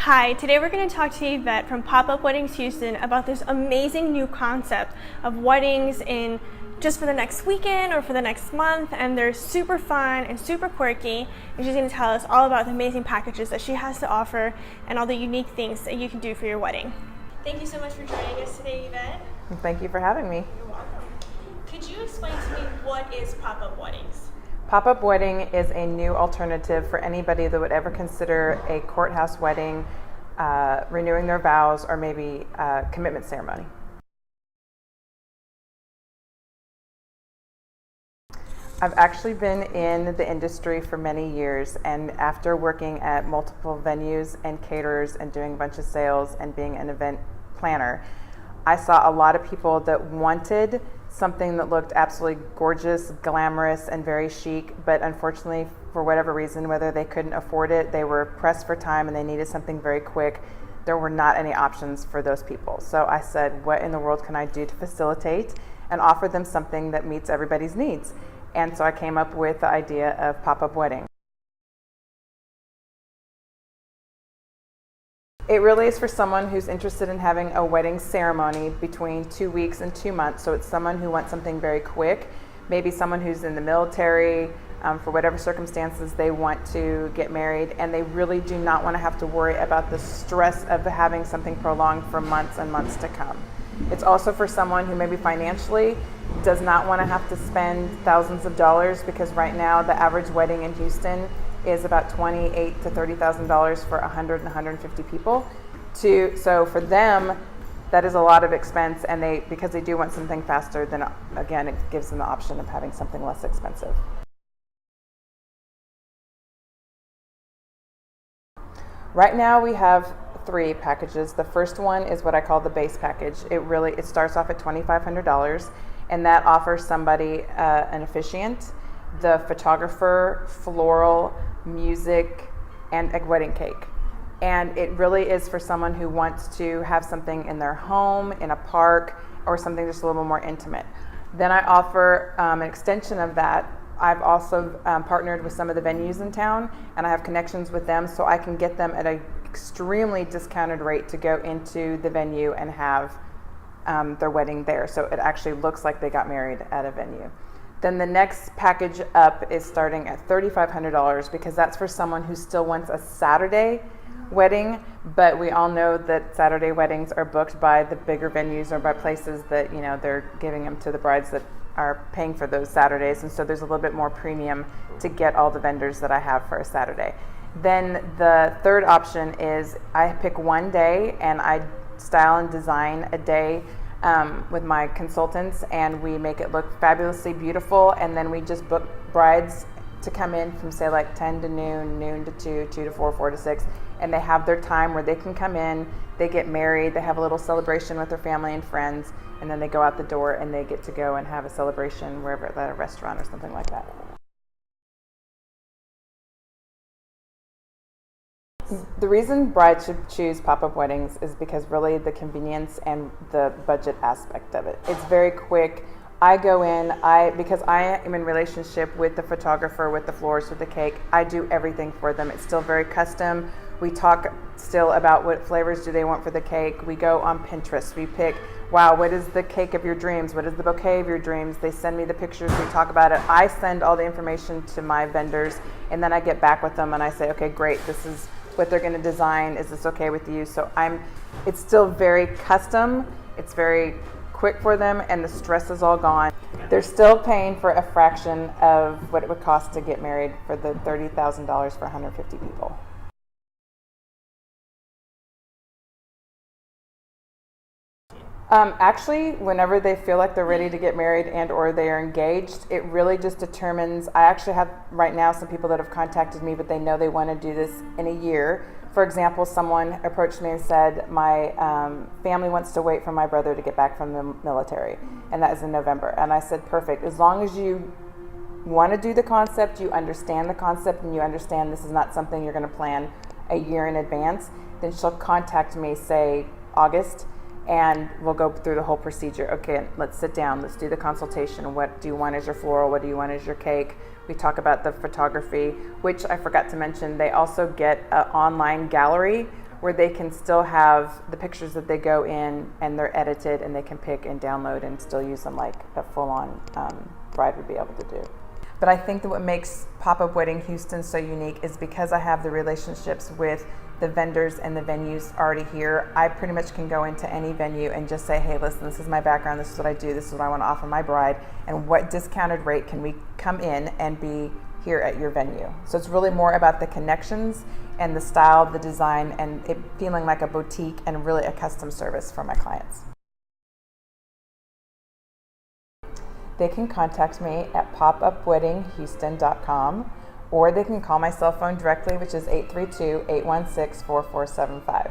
Hi, today we're going to talk to Yvette from Pop-Up Weddings Houston about this amazing new concept of weddings in just for the next weekend or for the next month, and they're super fun and super quirky, and she's going to tell us all about the amazing packages that she has to offer and all the unique things that you can do for your wedding. Thank you so much for joining us today, Yvette. Thank you for having me. You're welcome. Could you explain to me what is Pop-Up Weddings? Pop-up wedding is a new alternative for anybody that would ever consider a courthouse wedding, renewing their vows, or maybe a commitment ceremony. I've actually been in the industry for many years, and after working at multiple venues and caterers and doing a bunch of sales and being an event planner, I saw a lot of people that wanted something that looked absolutely gorgeous, glamorous, and very chic, but unfortunately, for whatever reason, whether they couldn't afford it, they were pressed for time and they needed something very quick, there were not any options for those people. So I said, what in the world can I do to facilitate and offer them something that meets everybody's needs? And so I came up with the idea of Pop-Up Wedding. It really is for someone who's interested in having a wedding ceremony between 2 weeks and 2 months. So it's someone who wants something very quick, maybe someone who's in the military, for whatever circumstances they want to get married, and they really do not want to have to worry about the stress of having something prolonged for months and months to come. It's also for someone who maybe financially does not want to have to spend thousands of dollars, because right now the average wedding in Houston is about $28,000 to $30,000 for 100 and 150 people. So for them, that is a lot of expense, and because they do want something faster, then again, it gives them the option of having something less expensive. Right now we have 3 packages. The first one is what I call the base package. It starts off at $2,500, and that offers somebody an officiant, the photographer, floral, music, and a wedding cake. And it really is for someone who wants to have something in their home, in a park, or something just a little more intimate. Then I offer an extension of that. I've also partnered with some of the venues in town, and I have connections with them, so I can get them at an extremely discounted rate to go into the venue and have their wedding there. So it actually looks like they got married at a venue. Then the next package up is starting at $3,500, because that's for someone who still wants a Saturday wedding, but we all know that Saturday weddings are booked by the bigger venues or by places that, they're giving them to the brides that are paying for those Saturdays, and so there's a little bit more premium to get all the vendors that I have for a Saturday. Then the third option is I pick one day and I style and design a day with my consultants, and we make it look fabulously beautiful, and then we just book brides to come in from say like 10 to noon, noon to 2, 2 to 4, 4 to 6, and they have their time where they can come in, they get married, they have a little celebration with their family and friends, and then they go out the door and they get to go and have a celebration wherever, at a restaurant or something like that. The reason brides should choose pop-up weddings is because really the convenience and the budget aspect of it. It's very quick. I go in, because I am in relationship with the photographer, with the florist, with the cake, I do everything for them. It's still very custom. We talk still about what flavors do they want for the cake. We go on Pinterest. We pick, wow, what is the cake of your dreams? What is the bouquet of your dreams? They send me the pictures. We talk about it. I send all the information to my vendors, and then I get back with them and I say, okay, great, this is what they're going to design. Is this okay with you? So it's still very custom. It's very quick for them, and the stress is all gone. They're still paying for a fraction of what it would cost to get married for the $30,000 for 150 people. Actually, whenever they feel like they're ready to get married and or they are engaged, it really just determines. I actually have right now some people that have contacted me, but they know they want to do this in a year. For example, someone approached me and said, my family wants to wait for my brother to get back from the military, and that is in November. And I said, perfect. As long as you want to do the concept, you understand the concept, and you understand this is not something you're going to plan a year in advance, then she'll contact me, say, August, and we'll go through the whole procedure. Okay, let's sit down, let's do the consultation. What do you want as your floral? What do you want as your cake? We talk about the photography, which I forgot to mention, they also get an online gallery where they can still have the pictures that they go in and they're edited and they can pick and download and still use them like a full-on bride would be able to do. But I think that what makes Pop-Up Wedding Houston so unique is because I have the relationships with the vendors and the venues already here. I pretty much can go into any venue and just say, hey, listen, this is my background, this is what I do, this is what I want to offer my bride, and what discounted rate can we come in and be here at your venue. So it's really more about the connections and the style, the design, and it feeling like a boutique and really a custom service for my clients. They can contact me at popupweddinghouston.com, or they can call my cell phone directly, which is 832-816-4475.